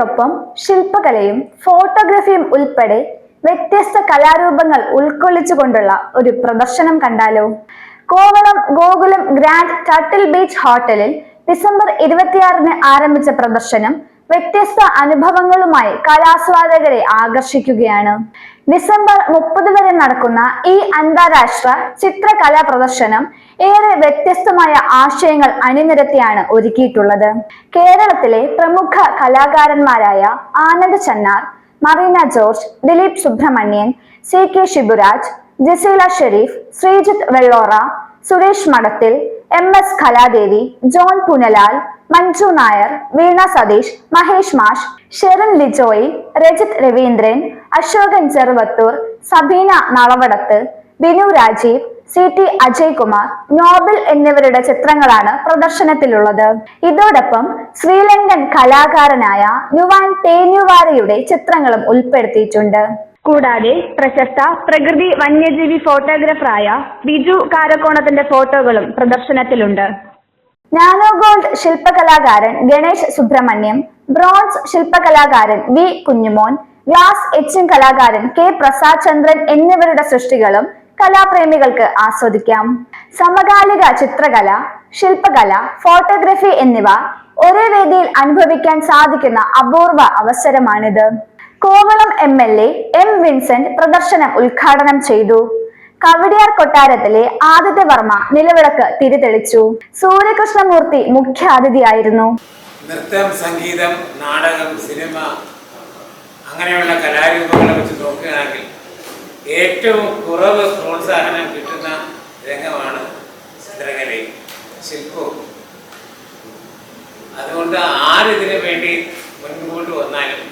സിനിമയ്ക്കൊപ്പം ശില്പകലയും ഫോട്ടോഗ്രാഫിയും ഉൾപ്പെടെ വ്യത്യസ്ത കലാരൂപങ്ങൾ ഉൾക്കൊള്ളിച്ചുകൊണ്ടുള്ള ഒരു പ്രദർശനം കണ്ടാലോ? Kovalam Gokulam grand turtle beach ഹോട്ടലിൽ ഡിസംബർ 26-ന് ആരംഭിച്ച പ്രദർശനം വ്യത്യസ്ത അനുഭവങ്ങളുമായി കലാസ്വാദകരെ ആകർഷിക്കുകയാണ്. ഡിസംബർ 30 വരെ നടക്കുന്ന ഈ അന്താരാഷ്ട്ര ചിത്രകലാ പ്രദർശനം ഏറെ വ്യത്യസ്തമായ ആശയങ്ങൾ അണിനിരത്തിയാണ് ഒരുക്കിയിട്ടുള്ളത്. കേരളത്തിലെ പ്രമുഖ കലാകാരന്മാരായ ആനന്ദ് ചന്നാർ, മറീന ജോർജ്, ദിലീപ് സുബ്രഹ്മണ്യൻ, CK ഷിബുരാജ്, ജസീല ഷെരീഫ്, ശ്രീജിത്ത് വെള്ളോറ, സുരേഷ് മഠത്തിൽ, MS കലാദേവി, ജോൺ പുനലാൽ, മഞ്ജു നായർ, വീണ സതീഷ്, മഹേഷ് മാഷ്, ഷെറിൻ ലിജോയി, രജിത് രവീന്ദ്രൻ, അശോകൻ ചെറുവത്തൂർ, സബീന നളവടത്ത്, ബിനു രാജീവ്, CT അജയ് കുമാർ, നോബൽ എന്നിവരുടെ ചിത്രങ്ങളാണ് പ്രദർശനത്തിലുള്ളത്. ഇതോടൊപ്പം ശ്രീലങ്കൻ കലാകാരനായ നുവാൻ തേന്യുവാരയുടെ ചിത്രങ്ങളും ഉൾപ്പെടുത്തിയിട്ടുണ്ട്. കൂടാതെ പ്രശസ്ത പ്രകൃതി വന്യജീവി ഫോട്ടോഗ്രാഫറായ ബിജു കാരക്കോണത്തിന്റെ ഫോട്ടോകളും പ്രദർശനത്തിലുണ്ട്. നാനോ ഗോൾഡ് ശില്പകലാകാരൻ ഗണേഷ് സുബ്രഹ്മണ്യം, ബ്രോൺസ് ശില്പകലാകാരൻ V കുഞ്ഞുമോൻ, ഗ്ലാസ് എച്ചിങ് കലാകാരൻ K പ്രസാദ് ചന്ദ്രൻ എന്നിവരുടെ സൃഷ്ടികളും കലാപ്രേമികൾക്ക് ആസ്വദിക്കാം. സമകാലിക ചിത്രകല, ശില്പകല, ഫോട്ടോഗ്രാഫി എന്നിവ ഒരേ വേദിയിൽ അനുഭവിക്കാൻ സാധിക്കുന്ന അപൂർവ അവസരമാണിത്. കോവളം MLA M വിൻസെന്റ് പ്രദർശനം ഉദ്ഘാടനം ചെയ്തു. കവടിയാർ കൊട്ടാരത്തിലെ ആദിത്യവർമ്മ നിലവിളക്ക് തിരിതെളിച്ചു. സൂര്യകൃഷ്ണമൂർത്തി മുഖ്യാതിഥിയായിരുന്നു. നൃത്തം, സംഗീതം, നാടകം, സിനിമ അങ്ങനെയുള്ള കലാരൂപങ്ങളെ വെച്ച് നോക്കുകയാണെങ്കിൽ ഏറ്റവും കുറവ് പ്രോത്സാഹനം കിട്ടുന്ന രംഗമാണ് ചിത്രകലയും ശില്പവും. അതുകൊണ്ട് ആരിതിനു വേണ്ടി മുൻപോട്ട് വന്നാലും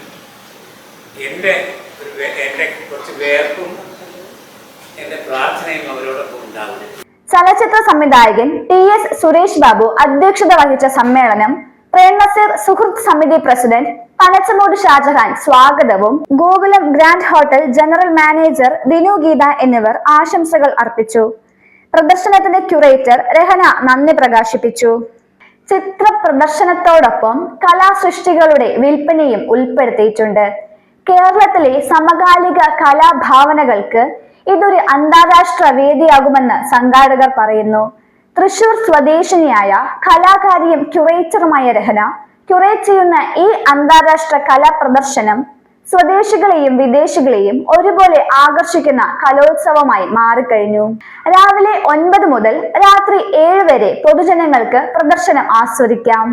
എൻ്റെ കുറച്ച് വേർപ്പും എൻ്റെ പ്രാർത്ഥനയും അവരോടൊപ്പം ഉണ്ടാകും. ചലച്ചിത്ര സംവിധായകൻ TS സുരേഷ് ബാബു അധ്യക്ഷത വഹിച്ച സമ്മേളനം പ്രേംനസീർ സുഹൃത്ത് സമിതി പ്രസിഡന്റ് പനച്ചമൂട് ഷാജഹാൻ സ്വാഗതവും Gokulam grand hotel general manager Dinu Geetha എന്നിവർ ആശംസകൾ അർപ്പിച്ചു. പ്രദർശനത്തിന്റെ ക്യൂറേറ്റർ രഹന നന്ദി പ്രകാശിപ്പിച്ചു. ചിത്ര പ്രദർശനത്തോടൊപ്പം കലാസൃഷ്ടികളുടെ വിൽപ്പനയും ഉൾപ്പെടുത്തിയിട്ടുണ്ട്. കേരളത്തിലെ സമകാലിക കലാഭാവനകൾക്ക് ഇതൊരു അന്താരാഷ്ട്ര വേദിയാകുമെന്ന് സംഘാടകർ പറയുന്നു. തൃശൂർ സ്വദേശിനിയായ കലാകാരിയും ക്യൂറേറ്ററുമായ രഹന ക്യൂറേറ്റ് ചെയ്യുന്ന ഈ അന്താരാഷ്ട്ര കലാ പ്രദർശനം സ്വദേശികളെയും വിദേശികളെയും ഒരുപോലെ ആകർഷിക്കുന്ന കലോത്സവമായി മാറിക്കഴിഞ്ഞു. രാവിലെ 9 മുതൽ രാത്രി 7 വരെ പൊതുജനങ്ങൾക്ക് പ്രദർശനം ആസ്വദിക്കാം.